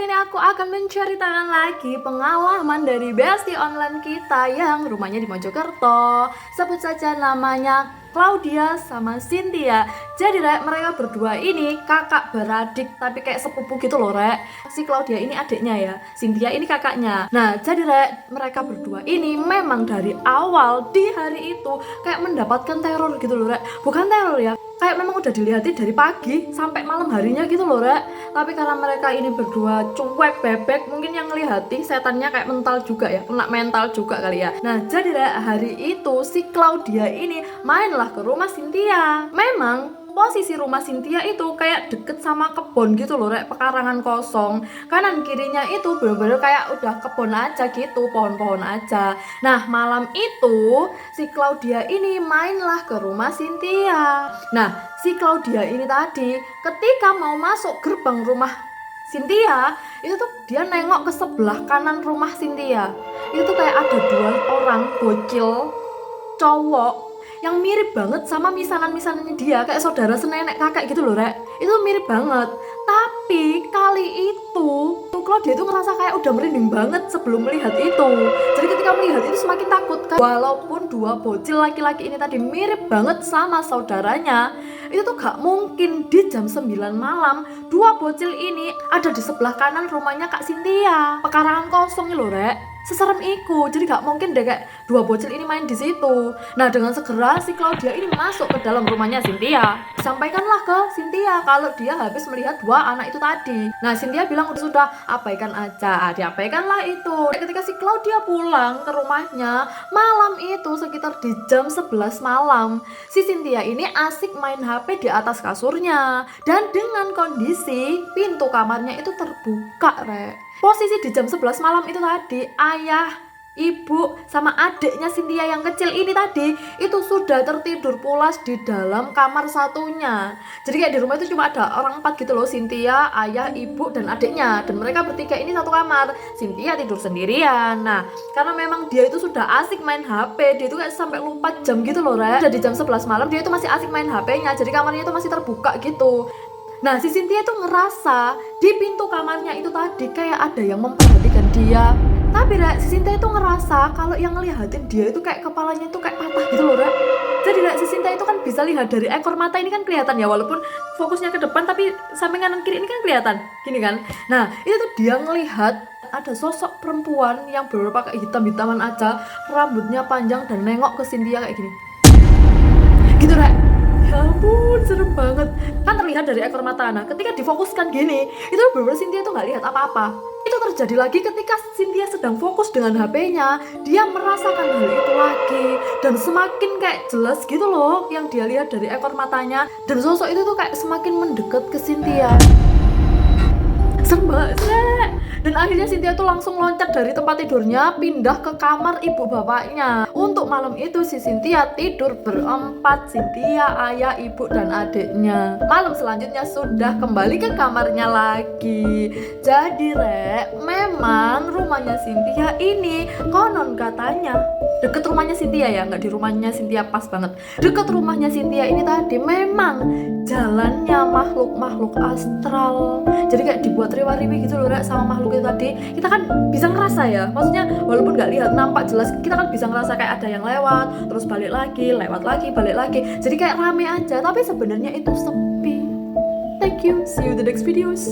kali ini aku akan menceritakan lagi pengalaman dari bestie online kita yang rumahnya di Mojokerto. Sebut saja namanya Claudia sama Cynthia. Jadi Rek, mereka berdua ini kakak beradik tapi kayak sepupu gitu loh Rek. Si Claudia ini adiknya ya, Cynthia ini kakaknya. Nah jadi Rek, mereka berdua ini memang dari awal di hari itu kayak mendapatkan teror gitu loh Rek. Bukan teror ya, kayak memang udah dilihatin dari pagi sampai malam harinya gitu loh Rek. Tapi karena mereka ini berdua cuek bebek, mungkin yang ngelihatin setannya kayak mental juga ya, kena mental juga kali ya. Nah jadi Rek, hari itu si Claudia ini mainlah ke rumah Cynthia. Memang posisi rumah Cynthia itu kayak deket sama kebun gitu loh Rek, pekarangan kosong. Kanan kirinya itu bener-bener kayak udah kebun aja gitu, pohon-pohon aja. Nah malam itu si Claudia ini mainlah ke rumah Cynthia. Nah si Claudia ini tadi ketika mau masuk gerbang rumah Cynthia itu tuh dia nengok ke sebelah kanan rumah Cynthia. Itu tuh kayak ada dua orang bocil cowok yang mirip banget sama misanan-misanannya dia, kayak saudara senenek kakek gitu loh Rek. Itu mirip banget. Tapi kali itu Claudia itu ngerasa kayak udah merinding banget sebelum melihat itu. Jadi ketika melihat itu semakin takut kan. Walaupun dua bocil laki-laki ini tadi mirip banget sama saudaranya, itu tuh gak mungkin di jam 9 malam dua bocil ini ada di sebelah kanan rumahnya Kak Cynthia. Pekarangan kosong nih loh Rek. Seserem iku, jadi gak mungkin deh kayak dua bocil ini main di situ. Nah dengan segera si Claudia ini masuk ke dalam rumahnya Cynthia. Sampaikanlah ke Cynthia kalau dia habis melihat dua anak itu tadi. Nah Cynthia bilang sudah abaikan aja, diabaikanlah itu. Ketika si Claudia pulang ke rumahnya malam itu sekitar di jam 11 malam, si Cynthia ini asik main HP di atas kasurnya. Dan dengan kondisi pintu kamarnya itu terbuka Rek. Posisi di jam 11 malam itu tadi, ayah, ibu, sama adiknya Cynthia yang kecil ini tadi itu sudah tertidur pulas di dalam kamar satunya. Jadi kayak di rumah itu cuma ada orang 4 gitu loh, Cynthia, ayah, ibu, dan adiknya. Dan mereka bertiga ini satu kamar. Cynthia tidur sendirian. Nah, karena memang dia itu sudah asik main HP, dia itu kayak sampai lupa jam gitu loh, Rek. Jadi jam 11 malam dia itu masih asik main HP-nya. Jadi kamarnya itu masih terbuka gitu. Nah si Cynthia itu ngerasa di pintu kamarnya itu tadi kayak ada yang memperhatikan dia. Tapi Rek, si Cynthia itu ngerasa kalau yang ngelihatin dia itu kayak kepalanya itu kayak patah gitu loh Rek. Jadi Rek, si Cynthia itu kan bisa lihat dari ekor mata ini kan kelihatan ya, walaupun fokusnya ke depan tapi samping kanan kiri ini kan kelihatan gini kan. Nah itu tuh dia ngelihat ada sosok perempuan yang beberapa kayak hitam-hitaman aja, rambutnya panjang dan nengok ke Cynthia kayak gini gitu Rek. Ya ampun, serem banget. Kan terlihat dari ekor mata. Nah, ketika difokuskan gini, itu bener-bener Cynthia itu gak lihat apa-apa. Itu terjadi lagi ketika Cynthia sedang fokus dengan HP-nya. Dia merasakan hal itu lagi. Dan semakin kayak jelas gitu loh yang dia lihat dari ekor matanya. Dan sosok itu tuh kayak semakin mendekat ke Cynthia. Serem banget. Dan akhirnya Cynthia tuh langsung loncat dari tempat tidurnya, pindah ke kamar ibu bapaknya. Untuk malam itu si Cynthia tidur berempat, Cynthia, ayah, ibu, dan adiknya. Malam selanjutnya sudah kembali ke kamarnya lagi. Jadi Rek, memang rumahnya Cynthia ini konon katanya deket rumahnya Cynthia ya, nggak di rumahnya Cynthia pas banget. Deket rumahnya Cynthia ini tadi memang jalannya makhluk-makhluk astral. Jadi kayak dibuat riwa-riwi gitu loh Rek sama makhluk itu tadi. Kita kan bisa ngerasa ya, maksudnya walaupun nggak lihat nampak jelas, kita kan bisa ngerasa kayak ada yang lewat terus balik lagi, lewat lagi, balik lagi. Jadi kayak rame aja, tapi sebenarnya itu sepi. Thank you, see you in the next videos.